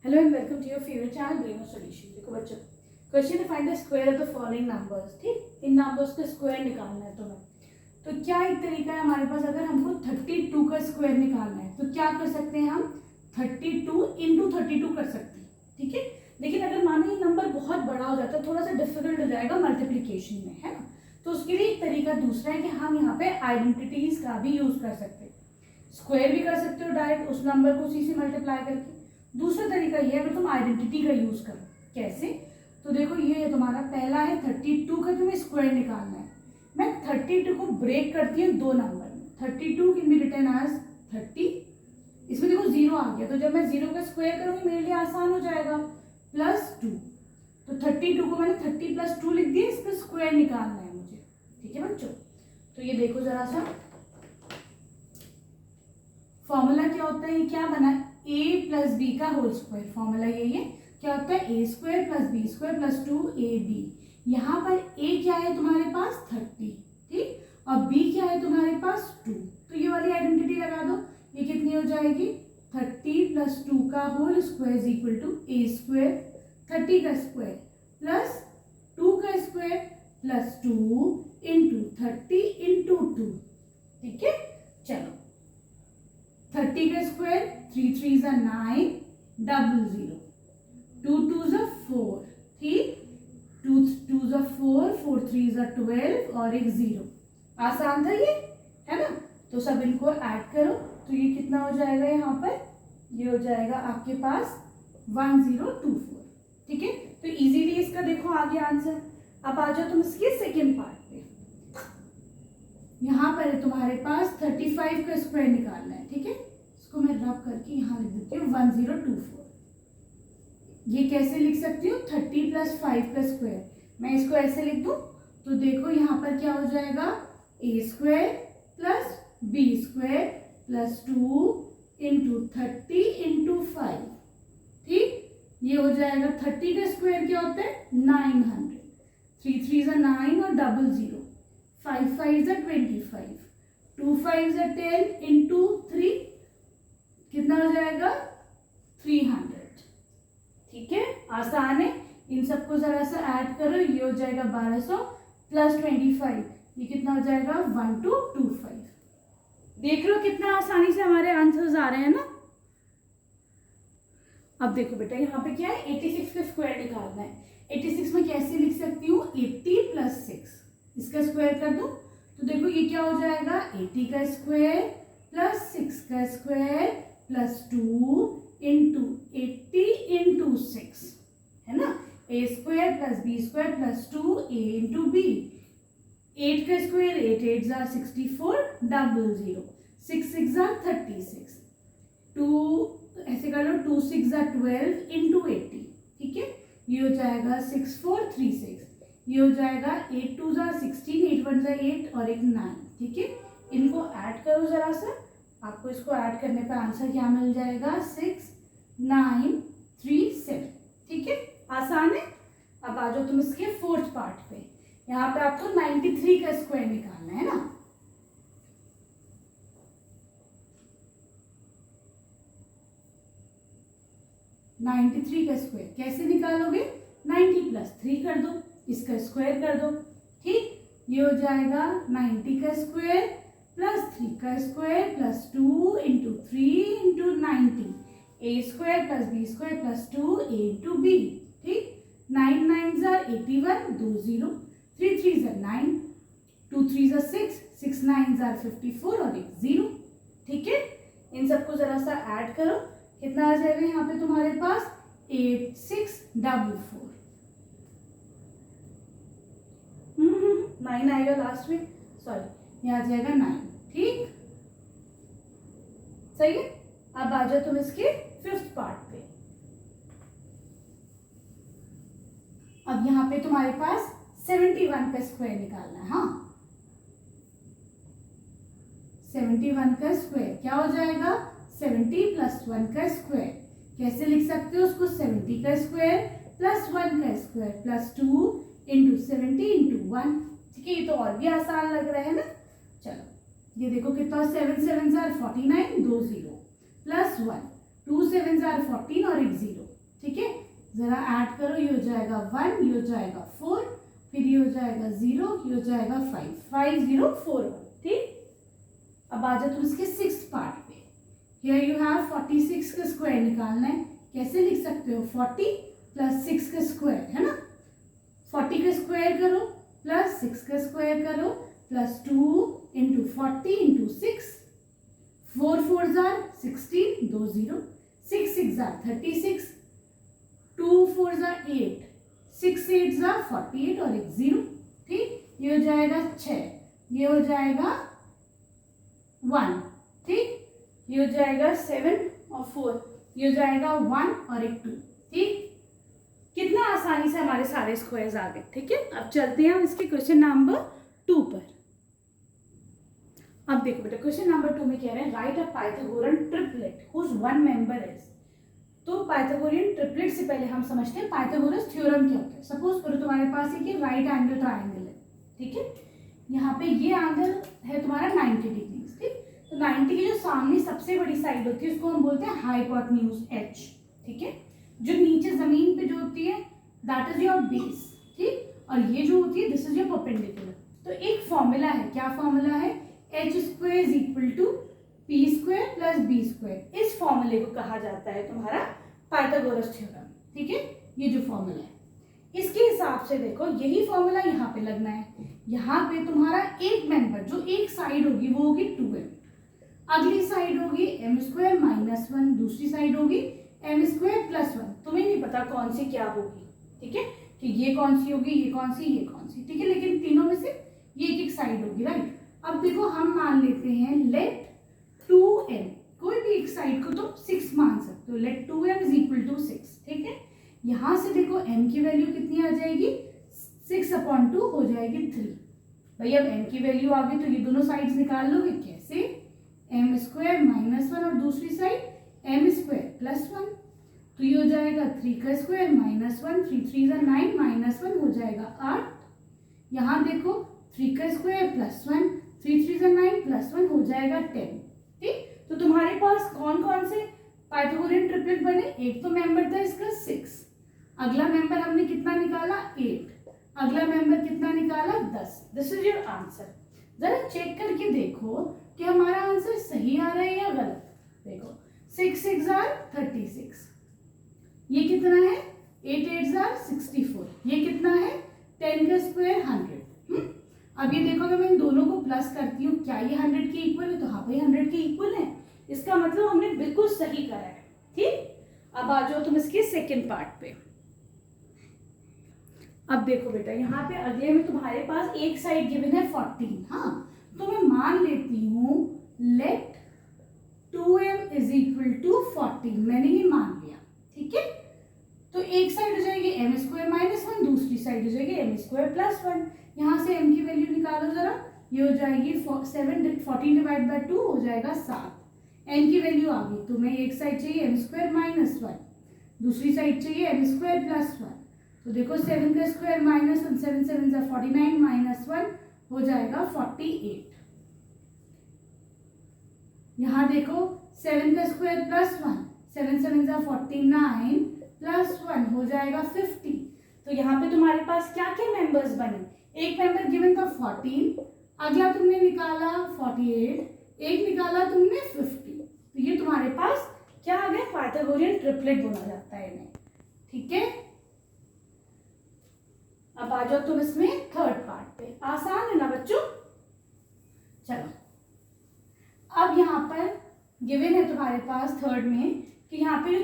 Hello and welcome to your favourite channel Breno solution. देखो बच्चों, question है find the square of the following numbers. ठीक, इन numbers का स्क्वायर निकालना है तुम्हें। तो क्या एक तरीका है हमारे पास, अगर हमको 32 का स्क्वायर निकालना है तो क्या कर सकते हैं हम 32 इंटू 32 कर सकते हैं। ठीक है, लेकिन अगर मानो ये नंबर बहुत बड़ा हो जाता है, थोड़ा सा डिफिकल्ट हो जाएगा मल्टीप्लीकेशन में, है ना। तो उसके लिए एक तरीका दूसरा है कि हम यहाँ पे आइडेंटिटीज का भी यूज कर सकते हैं। स्क्वायर भी कर सकते हो डायरेक्ट उस नंबर को उसी से मल्टीप्लाई करके। दूसरा तरीका ये है अगर तुम आइडेंटिटी का यूज करो। कैसे? तो देखो, ये तुम्हारा पहला है 32 का तुम्हें स्क्वायर निकालना है। मैं 32 को ब्रेक करती हूँ दो नंबर में। 32 कैन बी रिटन एज 30, इसमें देखो 0 आ गया, तो जब मैं 0 का स्क्वायर करूंगी मेरे लिए आसान हो जाएगा, +2। तो 32 को मैंने 30 + 2 लिख दिया, इसका स्क्वायर निकालना है मुझे। ठीक है बच्चों, तो ये देखो जरा सा फॉर्मूला क्या होता है, ये क्या बना है, a + b का होल स्क्वायर। फॉर्मूला यही है, क्या होता है a² + b² + 2ab। यहाँ पर a क्या है तुम्हारे पास 30, ठीक, और b क्या है तुम्हारे पास 2। तो ये वाली आइडेंटिटी लगा दो, ये कितनी हो जाएगी 30 + 2 का होल स्क्वायर = a², 30 का स्क्वायर प्लस 2 का स्क्वायर प्लस 2 इंटू 30 इंटू 2। ठीक है, चलो 30 का स्क्वायर 3 3 9 00, 2 2 4, ठीक, 2 2 4, 4 3 12 और एक 0। आसान था ये, है ना। तो सब इनको ऐड करो तो ये कितना हो जाएगा, यहाँ पर ये हो जाएगा आपके पास 1024। ठीक है, तो इजीली इसका देखो आ गया आंसर। अब आ जाओ तुम इसके सेकेंड पार्ट पे। यहाँ पर है तुम्हारे पास 35 का स्क्वायर निकालना है। ठीक है, इसको मैं रब करके यहाँ लिख देती हूँ 1024। ये कैसे लिख सकती हूँ, 30 + 5 का स्क्वायर। मैं इसको ऐसे लिख दूँ तो देखो यहाँ पर क्या हो जाएगा, a² + b² + 2 इंटू 30 इंटू 5। ठीक, ये हो जाएगा 30 का स्क्वायर क्या होता है 900, 3 3 9 और 00, 5 5 25, 2 5 10 इंटू 3 कितना हो जाएगा 300। ठीक है, आसान है। इन सबको जरा सा ऐड करो, ये हो जाएगा 1200 + 25, ये कितना हो जाएगा 1225। देख लो कितना आसानी से हमारे आंसर्स आ रहे हैं ना। अब देखो बेटा, यहाँ पे क्या है 86 का स्क्वायर निकालना है। 86 में कैसे लिख सकती हूँ, 80 + 6, इसका स्क्वायर कर दो तो देखो ये क्या हो जाएगा 80 का स्क्वायर प्लस 6 का स्क्वायर प्लस 2 इंटू 80 इंटू 6, है ना। a² + b² + 2a into b। 8 का स्क्वायर 8 8 = 64, 00, 6 6 = 36, 2 ऐसे कर लो 2 6 = 12 इंटू 80। ठीक है, ये हो जाएगा 6436, ये हो जाएगा 8 2 = 16, 8 1 = 8 और एक 9। ठीक है, इनको ऐड करो जरा सा, आपको इसको ऐड करने पर आंसर क्या मिल जाएगा 6937। ठीक है, आसान है। अब आ जाओ तुम इसके फोर्थ पार्ट पे। यहाँ पे आपको 93 का स्क्वायर निकालना है ना। (93) का स्क्वायर कैसे निकालोगे, 90 + 3 कर दो, इसका स्क्वायर कर दो। ठीक, ये हो जाएगा 90 का स्क्वायर प्लस 3 का square plus 2 into 3 into 90, a² + b² + 2a into b। ठीक, 9 9 = 81, 2 0, 3 3 = 9, 2 3 = 6, 6 9 = 54 और एक 0। ठीक है, इन सबको जरा सा ऐड करो, कितना आ जाएगा यहाँ पे तुम्हारे पास 8644। 9 आएगा लास्ट में, सॉरी यहाँ आ जाएगा 9। ठीक, सही है। अब आ जाओ तुम इसके फिफ्थ पार्ट पे। अब यहाँ पे तुम्हारे पास 71 का स्क्वायर निकालना है। हाँ, 71 का स्क्वायर क्या हो जाएगा 70 + 1 का स्क्वायर। कैसे लिख सकते हो उसको, 70 का स्क्वायर प्लस 1 का स्क्वायर प्लस 2 इंटू 70 इंटू 1। ठीक है, ये तो और भी आसान लग रहा है ना। चलो ये देखो कितना, 7 7 = 49, 2 0 प्लस 1, 2 7 = 14 और एक 0। जरा ऐड करो, ये हो जाएगा 1, ये हो जाएगा 4, फिर ये हो जाएगा 0, ये हो जाएगा 5, 5 0 4 1। ठीक, अब आ जाओ तुम इसके 6th पार्ट पे। हियर यू हैव 46 का स्क्वायर निकालना है। कैसे लिख सकते हो, 40 प्लस 6 का स्क्वायर, है ना। 40 का स्क्वायर करो प्लस 6 का स्क्वायर करो plus 2 into 40 into 6, 4 4 jar 16, 2 0, 6 6 jar 36, 2 4 jar 8, 6 8 jar 48 और एक 0। ठीक, ये हो जाएगा 6, ये हो जाएगा 1। ठीक, ये हो जाएगा 7 और 4, ये हो जाएगा 1 और एक 2। ठीक, कितना आसानी से हमारे सारे स्क्वायर्स आ गए। ठीक है, अब चलते हैं हम इसके क्वेश्चन नंबर 2 पर। अब देखो बेटा, क्वेश्चन नंबर 2 में कह रहे हैं right a Pythagorean triplet whose one member is. तो पाइथागोरियन ट्रिपलेट से पहले हम समझते हैं पाइथागोरस थ्योरम क्या होता है। सपोज करो तुम्हारे पास एक राइट एंगल ट्राइंगल है। ठीक है, यहाँ पे ये एंगल है तुम्हारा 90 डिग्री। ठीक, तो 90 की जो सामने सबसे बड़ी साइड होती है उसको हम बोलते हैं हाइपोटेन्यूज H। ठीक है, जो नीचे जमीन पे जो होती है दैट इज योर बेस। ठीक, और ये जो होती है दिस इज योर परपेंडिकुलर। तो एक फॉर्मूला है, क्या फॉर्मूला है, h² is equal to p² plus b²। इस फॉर्मूले को कहा जाता है तुम्हारा पाइथागोरस थ्योरम। ठीक है, ये जो फॉर्मूला है इसके हिसाब से देखो यही फॉर्मूला यहाँ पे लगना है। यहाँ पे तुम्हारा एक मेंबर जो एक साइड होगी वो होगी 2m, अगली साइड होगी m² माइनस 1, दूसरी साइड होगी m² प्लस 1। तुम्हें नहीं पता कौन सी क्या होगी। ठीक है, कि ये कौन सी होगी, ये कौन सी, ये कौन सी। ठीक है, लेकिन तीनों में से ये एक साइड होगी। राइट, अब देखो हम मान लेते हैं लेट 2m, कोई भी एक साइड को तो 6 मान सकते हो। Let 2m is equal to 6। ठीक है, यहां से देखो m की वैल्यू कितनी आ जाएगी, 6/2 हो जाएगी 3। भाई अब m की वैल्यू आ गई तो ये दोनों साइड्स निकाल लोगे। कैसे, m² माइनस 1 और दूसरी साइड m² प्लस 1। तो ये हो जाएगा 3 का स्क्वायर माइनस 1, 3 3 9 माइनस 1 हो जाएगा 8। यहाँ देखो 3 का स्क्वायर प्लस 1, 3 3 9 प्लस 1 हो जाएगा 10। ठीक, तो तुम्हारे पास कौन कौन से पाइथागोरियन ट्रिपलेट बने, एक तो मेंबर था इसका 6, अगला मेंबर हमने कितना निकाला 8, अगला मेंबर कितना निकाला 10। This is your answer. जरा चेक करके देखो कि हमारा आंसर सही आ रहा है या गलत। देखो 6 6 आर 36, ये कितना है 8 8 आर 64, ये कितना है 10 का स्क्वायर 100। अब ये देखो अगर मैं इन दोनों को प्लस करती हूँ क्या ये 100 के इक्वल है, तो हाँ भाई 100 के इक्वल है। इसका मतलब हमने बिल्कुल सही करा है। ठीक, अब आ जाओ तुम इसके सेकेंड पार्ट पे। अब देखो बेटा यहाँ पे अगले में तुम्हारे पास एक साइड गिवन है 14। हाँ, तो मैं मान लेती हूँ late 2m is equal to 14, मैंने ये मान लिया। ठीक है, तो एक साइड हो जाएगी m² माइनस 1, दूसरी साइड हो जाएगी m² प्लस 1। यहाँ से m की वैल्यू निकालो जरा, ये हो जाएगी 14 डिवाइड बाई 2 हो जाएगा 7। n की वैल्यू आ गई, तुम्हें एक साइड चाहिए m² माइनस 1, दूसरी साइड चाहिए m² प्लस 1। तो देखो 7 का स्क्वायर माइनस 1, 7 7 जा 49 माइनस 1 हो जाएगा 48। यहाँ देखो 7 का स्क्वायर प्लस 1, 7 7 जा 49 प्लस 1 हो जाएगा 50। तो यहाँ पे तुम्हारे पास क्या क्या मेंबर्स बने, एक मेंबर गिवन था 14, अगला तुमने निकाला 48, एक निकाला तुमने 50। तो ये तुम्हारे पास क्या आ गया, पाइथागोरियन ट्रिपलेट बोला जाता है इन्हें। ठीक है, अब आ जाओ तुम इसमें थर्ड पार्ट पे। आसान है ना बच्चों। चलो, अब यहाँ पर गिवन है तुम्हारे पास थर्ड में कि यहाँ पे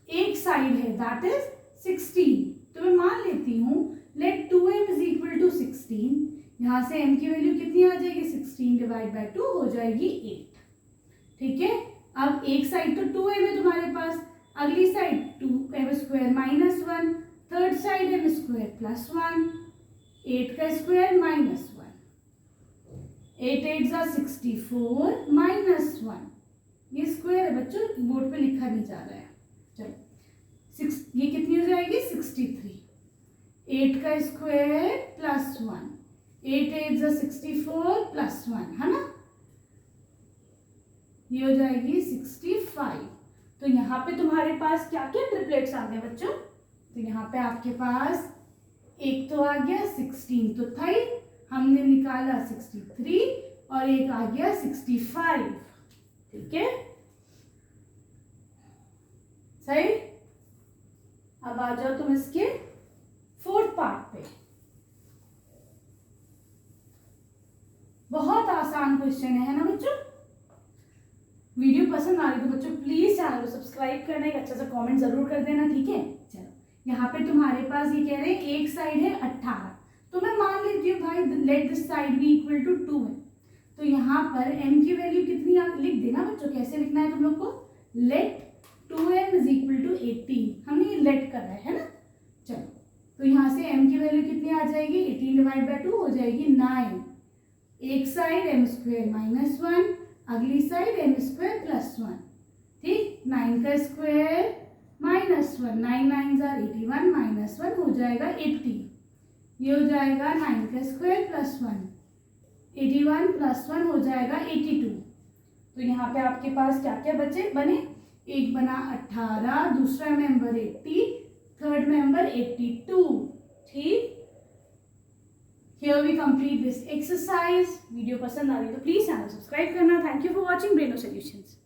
एक साइड है दैट इज 16। तो मैं मान लेती हूँ late 2m is equal to 16। यहाँ से m की वैल्यू कितनी आ जाएगी, 16 डिवाइड बाई 2 हो जाएगी 8। ठीक है, अब एक साइड तो 2m है तुम्हारे पास, अगली side 2m² minus 1, third side m² plus 1, 8 का स्क्वायर माइनस 1, 8 8 जा 64 माइनस 1। ये स्क्वायर है बच्चों, बोर्ड पे लिखा नहीं जा रहा है। चलो ये कितनी हो जाएगी 63, 8 का स्क्वायर प्लस 1, 8 8 जा 64 प्लस 1, है ना, ये हो जाएगी 65। तो यहाँ पे तुम्हारे पास क्या क्या ट्रिपलेट्स आ गए बच्चों, तो यहाँ पे आपके पास एक तो आ गया 16 तो था ही, हमने निकाला 63 और एक आ गया 65। ठीक है, सही। अब आ जाओ तुम इसके फोर्थ पार्ट पे। बहुत आसान क्वेश्चन है ना बच्चों। वीडियो पसंद आ रही तो बच्चों प्लीज चैनल को सब्सक्राइब करना, एक अच्छा सा कमेंट जरूर कर देना। ठीक है, चलो यहाँ पे तुम्हारे पास ये कह रहे हैं एक साइड है 18, तो मैं मान लेती हूँ भाई let this side be equal to 2 है। तो यहाँ पर m की वैल्यू कितनी आप लिख देना बच्चों। कैसे लिखना है तुम लोग को, late 2m is equal to 18। हमने ये लेट कर रहा है ना। चलो तो यहाँ से m की वैल्यू कितनी आ जाएगी, 18 डिवाइड बाई 2 हो जाएगी 9। एक साइड m स्क्वायर माइनस 1, अगली साइड m स्क्वायर प्लस 1। ठीक, 9 का स्क्वायर माइनस 1, 9 9 जार 81 माइनस 1 हो जाएगा 80। ये हो जाएगा 9 का स्क्वायर प्लस 1, 81 प्लस 1 हो जाएगा 82। तो यहाँ पे आपके पास क्या क्या बचे बने, एक बना 18, दूसरा मेंबर 80, थर्ड मेंबर 82। ठीक, here we complete this exercise। Video पसंद आ रही तो प्लीज चैनल सब्सक्राइब करना। Thank you for watching Breno solutions.